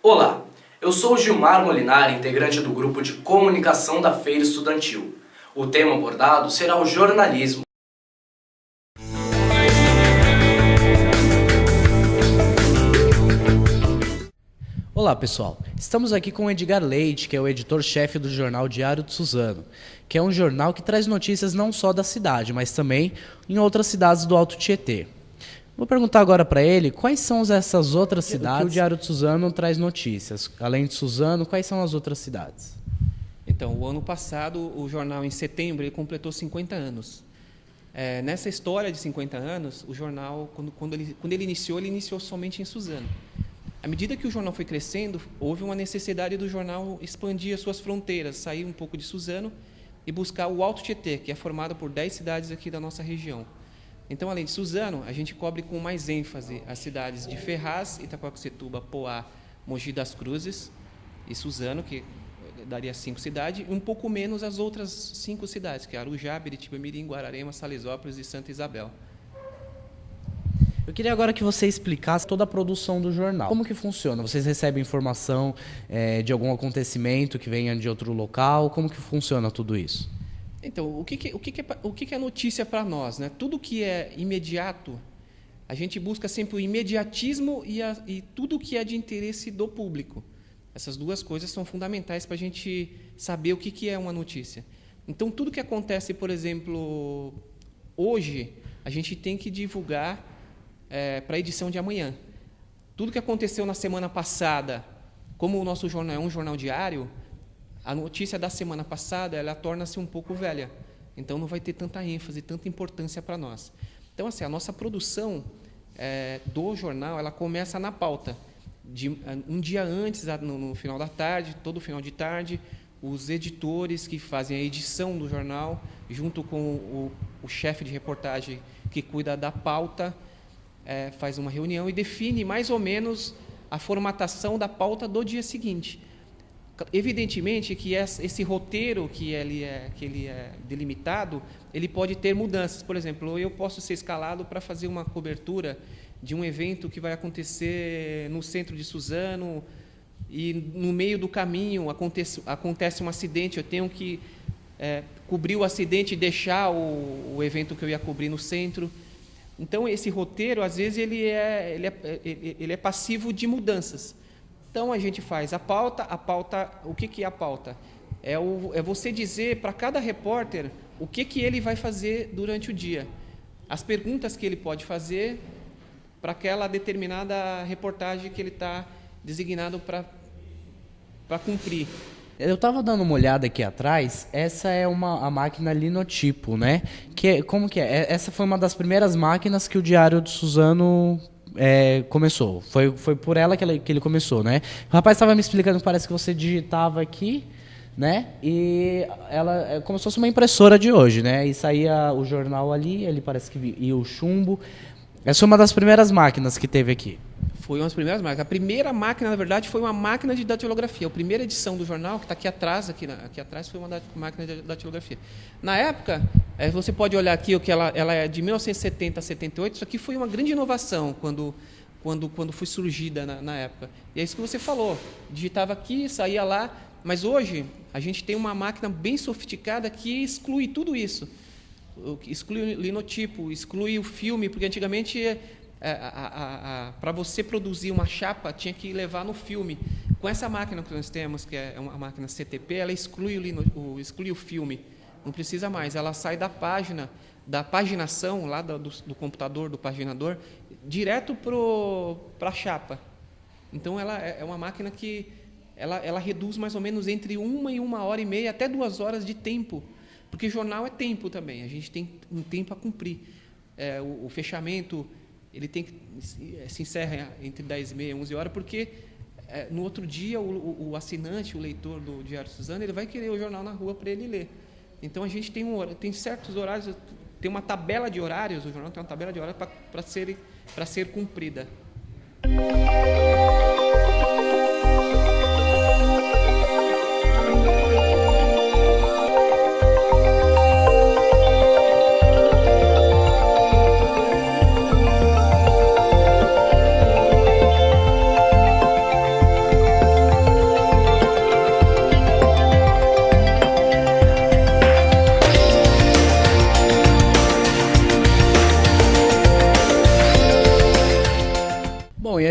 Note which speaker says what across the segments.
Speaker 1: Olá, eu sou o Gilmar Molinari, integrante do grupo de comunicação da Feira Estudantil. O tema abordado será o jornalismo.
Speaker 2: Olá pessoal, estamos aqui com o Edgar Leite, que é o editor-chefe do jornal Diário de Suzano, que é um jornal que traz notícias não só da cidade, mas também em outras cidades do Alto Tietê. Vou perguntar agora para ele quais são essas outras cidades que o Diário de Suzano traz notícias. Além de Suzano, quais são as outras cidades?
Speaker 3: Então, o ano passado, o jornal, em setembro, ele completou 50 anos. Nessa história de 50 anos, o jornal, quando ele iniciou somente em Suzano. À medida que o jornal foi crescendo, houve uma necessidade do jornal expandir as suas fronteiras, sair um pouco de Suzano e buscar o Alto Tietê, que é formado por 10 cidades aqui da nossa região. Então, além de Suzano, a gente cobre com mais ênfase as cidades de Ferraz, Itaquaquecetuba, Poá, Mogi das Cruzes e Suzano, que daria 5 cidades, e um pouco menos as outras 5 cidades, que é Arujá, Biritiba-Mirim, Guararema, Salesópolis e Santa Isabel.
Speaker 2: Eu queria agora que você explicasse toda a produção do jornal. Como que funciona? Vocês recebem informação de algum acontecimento que venha de outro local? Como que funciona tudo isso?
Speaker 3: Então, o que é notícia para nós, né? Tudo que é imediato, a gente busca sempre o imediatismo e tudo que é de interesse do público. Essas duas coisas são fundamentais para a gente saber o que é uma notícia. Então, tudo que acontece, por exemplo, hoje, a gente tem que divulgar para a edição de amanhã. Tudo que aconteceu na semana passada, como o nosso jornal é um jornal diário, a notícia da semana passada ela torna-se um pouco velha. Então, não vai ter tanta ênfase, tanta importância para nós. Então, assim, a nossa produção do jornal ela começa na pauta. Um dia antes, no final da tarde, todo final de tarde, os editores que fazem a edição do jornal, junto com o chefe de reportagem que cuida da pauta, faz uma reunião e define mais ou menos a formatação da pauta do dia seguinte. Evidentemente que esse roteiro que ele é delimitado, ele pode ter mudanças. Por exemplo, eu posso ser escalado para fazer uma cobertura de um evento que vai acontecer no centro de Suzano e no meio do caminho acontece um acidente, eu tenho que cobrir o acidente e deixar o evento que eu ia cobrir no centro. Então, esse roteiro, às vezes, ele é passivo de mudanças. Então, a gente faz a pauta, o que é a pauta? É você dizer para cada repórter o que ele vai fazer durante o dia. As perguntas que ele pode fazer para aquela determinada reportagem que ele está designado para cumprir.
Speaker 2: Eu estava dando uma olhada aqui atrás, essa é a máquina Linotipo, né? Como que é? Essa foi uma das primeiras máquinas que o Diário de Suzano começou. Foi por ela que ele começou, né? O rapaz estava me explicando que parece que você digitava aqui, né? E ela é como se fosse uma impressora de hoje, né? E saía o jornal ali, ele parece que ia o chumbo. Essa foi uma das primeiras máquinas que teve aqui.
Speaker 3: Foi uma das primeiras máquinas. A primeira máquina, na verdade, foi uma máquina de datilografia. A primeira edição do jornal, que está aqui atrás, foi uma máquina de datilografia. Na época, você pode olhar aqui, que ela é de 1970 a 78, isso aqui foi uma grande inovação quando foi surgida na época. E é isso que você falou, digitava aqui, saía lá, mas hoje a gente tem uma máquina bem sofisticada que exclui tudo isso. Exclui o linotipo, exclui o filme, porque antigamente para você produzir uma chapa tinha que levar no filme. Com essa máquina que nós temos, que é uma máquina CTP, ela exclui o filme, não precisa mais, ela sai da paginação lá do computador, do paginador, direto para a chapa. Então ela é uma máquina que ela reduz mais ou menos entre 1 e 1h30 até 2 horas de tempo. Porque jornal é tempo também, a gente tem um tempo a cumprir. O fechamento ele se encerra entre 10h30 e 11 horas, porque no outro dia o assinante, o leitor do Diário de Suzano, ele vai querer o jornal na rua para ele ler. Então a gente tem certos horários, tem uma tabela de horários, o jornal tem uma tabela de horários para ser cumprida.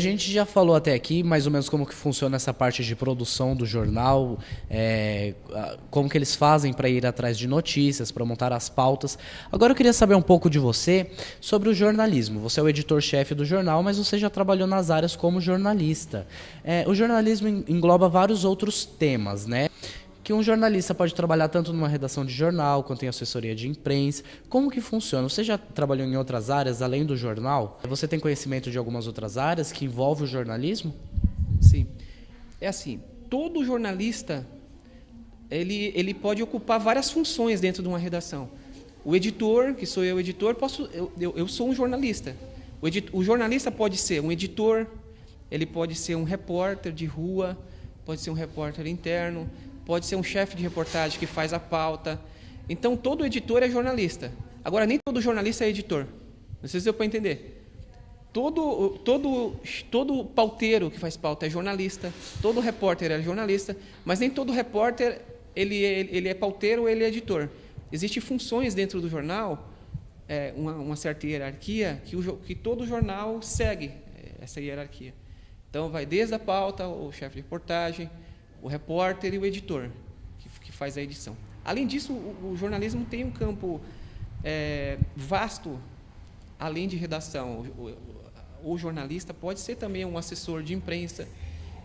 Speaker 2: gente já falou até aqui mais ou menos como que funciona essa parte de produção do jornal, como que eles fazem para ir atrás de notícias, para montar as pautas. Agora eu queria saber um pouco de você sobre o jornalismo. Você é o editor-chefe do jornal, mas você já trabalhou nas áreas como jornalista. O jornalismo engloba vários outros temas, né? Que um jornalista pode trabalhar tanto numa redação de jornal, quanto em assessoria de imprensa. Como que funciona? Você já trabalhou em outras áreas, além do jornal? Você tem conhecimento de algumas outras áreas que envolvem o jornalismo?
Speaker 3: Sim. É assim, todo jornalista, ele pode ocupar várias funções dentro de uma redação. O editor, que sou eu, editor, eu sou um jornalista. O jornalista pode ser um editor, ele pode ser um repórter de rua, pode ser um repórter interno, pode ser um chefe de reportagem que faz a pauta. Então, todo editor é jornalista. Agora, nem todo jornalista é editor. Não sei se deu para entender. Todo pauteiro que faz pauta é jornalista, todo repórter é jornalista, mas nem todo repórter ele é pauteiro ou ele é editor. Existem funções dentro do jornal, uma certa hierarquia, que todo jornal segue essa hierarquia. Então, vai desde a pauta, o chefe de reportagem, o repórter e o editor, que faz a edição. Além disso, o jornalismo tem um campo vasto, além de redação. O jornalista pode ser também um assessor de imprensa,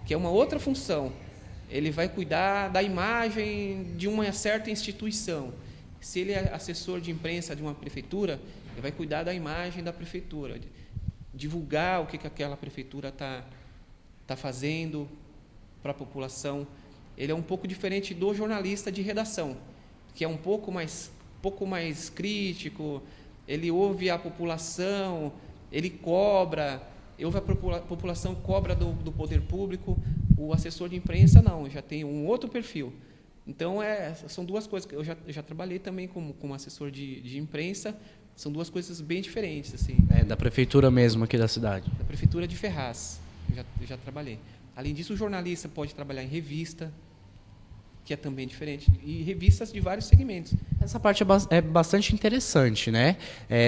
Speaker 3: que é uma outra função. Ele vai cuidar da imagem de uma certa instituição. Se ele é assessor de imprensa de uma prefeitura, ele vai cuidar da imagem da prefeitura, divulgar o que aquela prefeitura está fazendo para a população. Ele é um pouco diferente do jornalista de redação, que é um pouco mais crítico, ele ouve a população, ele cobra, a população cobra do poder público. O assessor de imprensa não, já tem um outro perfil. Então, são duas coisas. Eu já trabalhei também como assessor de imprensa, são duas coisas bem diferentes. Assim.
Speaker 2: Da prefeitura mesmo aqui da cidade?
Speaker 3: Da prefeitura de Ferraz, eu já trabalhei. Além disso, o jornalista pode trabalhar em revista, que é também diferente, e revistas de vários segmentos.
Speaker 2: Essa parte é bastante interessante, né?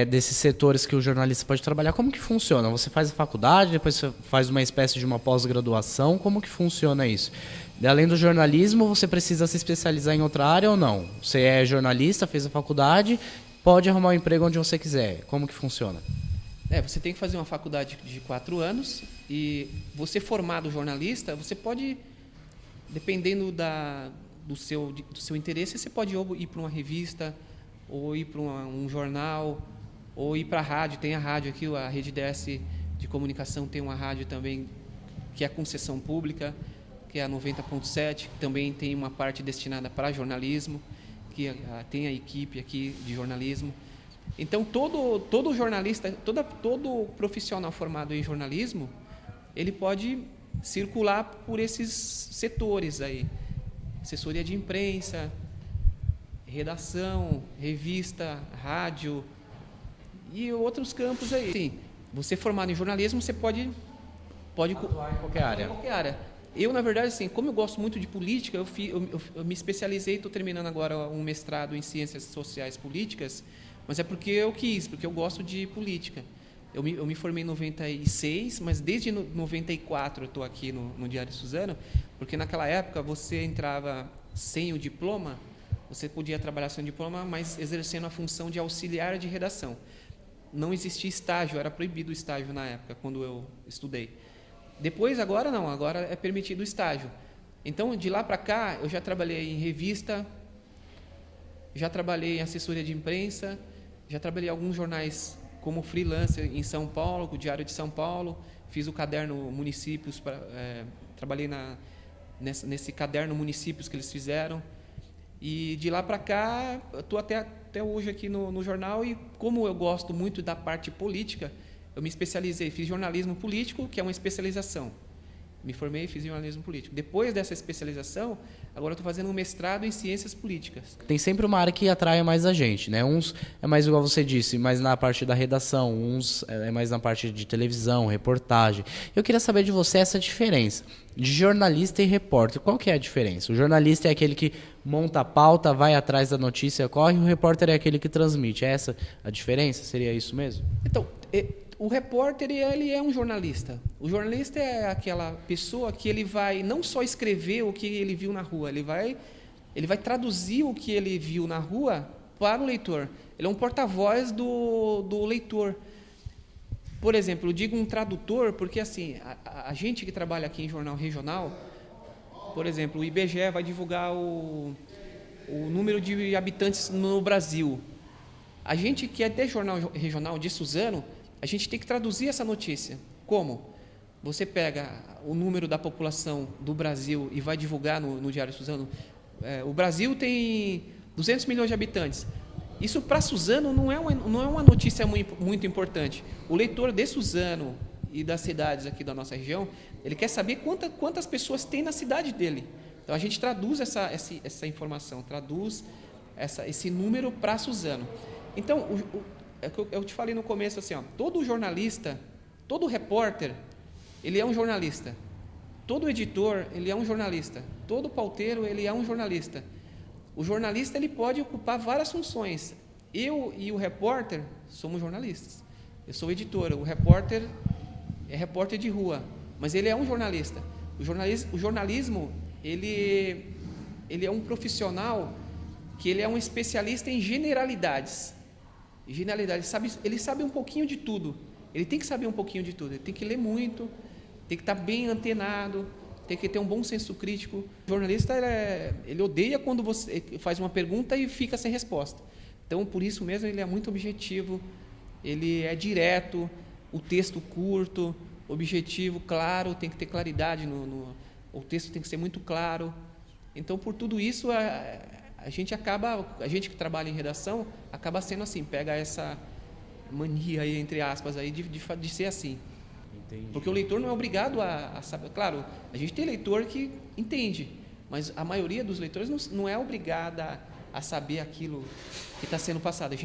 Speaker 2: Desses setores que o jornalista pode trabalhar. Como que funciona? Você faz a faculdade, depois você faz uma espécie de uma pós-graduação. Como que funciona isso? Além do jornalismo, você precisa se especializar em outra área ou não? Você é jornalista, fez a faculdade, pode arrumar um emprego onde você quiser. Como que funciona?
Speaker 3: Você tem que fazer uma faculdade de 4 anos e você formado jornalista, você pode, dependendo do seu interesse, você pode ir para uma revista, ou ir para um jornal, ou ir para a rádio. Tem a rádio aqui, a Rede DS de Comunicação tem uma rádio também que é a concessão pública, que é a 90.7, que também tem uma parte destinada para jornalismo, que tem a equipe aqui de jornalismo. Então, todo jornalista, todo profissional formado em jornalismo, ele pode circular por esses setores aí. Assessoria de imprensa, redação, revista, rádio e outros campos aí. Sim, você formado em jornalismo, você pode
Speaker 2: atuar em qualquer área.
Speaker 3: Qualquer área. Eu, na verdade, assim, como eu gosto muito de política, eu me especializei, estou terminando agora um mestrado em Ciências Sociais Políticas, mas é porque eu quis, porque eu gosto de política. Eu me formei em 96, mas desde 94 eu estou aqui no Diário Suzano, porque naquela época você entrava sem o diploma, você podia trabalhar sem o diploma, mas exercendo a função de auxiliar de redação. Não existia estágio, era proibido o estágio na época, quando eu estudei. Depois, agora não, agora é permitido o estágio. Então, de lá para cá, eu já trabalhei em revista, já trabalhei em assessoria de imprensa, já trabalhei em alguns jornais como freelancer em São Paulo, com o Diário de São Paulo, fiz o caderno Municípios, trabalhei nesse caderno Municípios que eles fizeram. E de lá para cá, eu estou até hoje aqui no jornal, e como eu gosto muito da parte política, eu me especializei, fiz jornalismo político, que é uma especialização. Me formei e fiz jornalismo político. Depois dessa especialização, agora eu estou fazendo um mestrado em ciências políticas.
Speaker 2: Tem sempre uma área que atrai mais a gente, né? Uns é mais igual você disse, mais na parte da redação, uns é mais na parte de televisão, reportagem. Eu queria saber de você essa diferença de jornalista e repórter. Qual que é a diferença? O jornalista é aquele que monta a pauta, vai atrás da notícia, corre, e o repórter é aquele que transmite. É essa a diferença? Seria isso mesmo?
Speaker 3: Então, O repórter, ele é um jornalista. O jornalista é aquela pessoa que ele vai não só escrever o que ele viu na rua, ele vai traduzir o que ele viu na rua para o leitor. Ele é um porta-voz do leitor. Por exemplo, eu digo um tradutor porque assim, a gente que trabalha aqui em jornal regional, por exemplo, o IBGE vai divulgar o número de habitantes no Brasil. A gente que é de jornal regional de Suzano, a gente tem que traduzir essa notícia. Como? Você pega o número da população do Brasil e vai divulgar no Diário Suzano. O Brasil tem 200 milhões de habitantes. Isso para Suzano não é uma notícia muito importante. O leitor de Suzano e das cidades aqui da nossa região, ele quer saber quantas pessoas tem na cidade dele. Então a gente traduz essa informação, traduz esse número para Suzano. Então, eu te falei no começo assim, ó, todo jornalista, todo repórter, ele é um jornalista. Todo editor, ele é um jornalista. Todo pauteiro, ele é um jornalista. O jornalista, ele pode ocupar várias funções. Eu e o repórter somos jornalistas. Eu sou editor, o repórter é repórter de rua, mas ele é um jornalista. O jornalismo, ele é um profissional que ele é um especialista em generalidades. Ele sabe um pouquinho de tudo. Ele tem que saber um pouquinho de tudo. Ele tem que ler muito, tem que estar bem antenado, tem que ter um bom senso crítico. O jornalista, ele odeia quando você faz uma pergunta e fica sem resposta. Então, por isso mesmo, ele é muito objetivo, ele é direto, o texto curto, objetivo, claro, tem que ter claridade, o texto tem que ser muito claro. Então, por tudo isso, a gente que trabalha em redação, acaba sendo assim, pega essa mania aí, entre aspas, aí, de ser assim. Entendi. Porque o leitor não é obrigado a saber. Claro, a gente tem leitor que entende, mas a maioria dos leitores não é obrigada a saber aquilo que está sendo passado.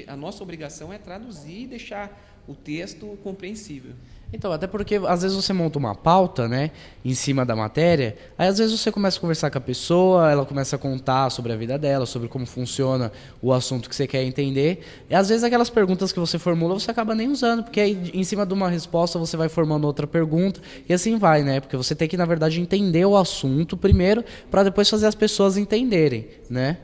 Speaker 3: A nossa obrigação é traduzir e deixar o texto compreensível.
Speaker 2: Então, até porque às vezes você monta uma pauta, né, em cima da matéria, aí às vezes você começa a conversar com a pessoa, ela começa a contar sobre a vida dela, sobre como funciona o assunto que você quer entender, e às vezes aquelas perguntas que você formula você acaba nem usando, porque aí em cima de uma resposta você vai formando outra pergunta, e assim vai, né, porque você tem que, na verdade, entender o assunto primeiro, para depois fazer as pessoas entenderem, né.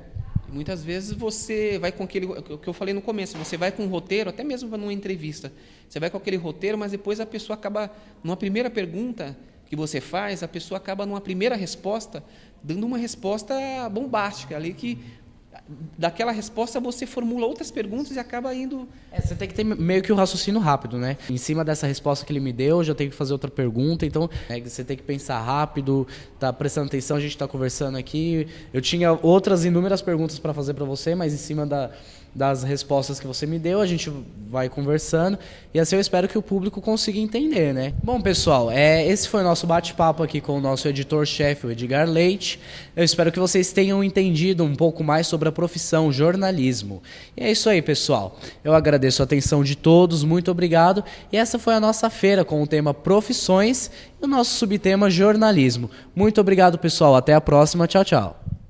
Speaker 3: Muitas vezes você vai com aquele, o que eu falei no começo, você vai com um roteiro, até mesmo numa entrevista, você vai com aquele roteiro, mas depois a pessoa acaba, numa primeira pergunta que você faz, a pessoa acaba numa primeira resposta, dando uma resposta bombástica ali, que daquela resposta você formula outras perguntas e acaba indo...
Speaker 2: Você tem que ter meio que o raciocínio rápido, né? Em cima dessa resposta que ele me deu, eu já tenho que fazer outra pergunta, então você tem que pensar rápido, tá prestando atenção, a gente está conversando aqui. Eu tinha outras inúmeras perguntas para fazer para você, mas em cima das respostas que você me deu, a gente vai conversando e assim eu espero que o público consiga entender, né? Bom, pessoal, esse foi o nosso bate-papo aqui com o nosso editor-chefe, o Edgar Leite. Eu espero que vocês tenham entendido um pouco mais sobre a profissão jornalismo. E é isso aí, pessoal. Eu agradeço a atenção de todos, muito obrigado. E essa foi a nossa feira com o tema profissões e o nosso subtema jornalismo. Muito obrigado, pessoal. Até a próxima. Tchau, tchau.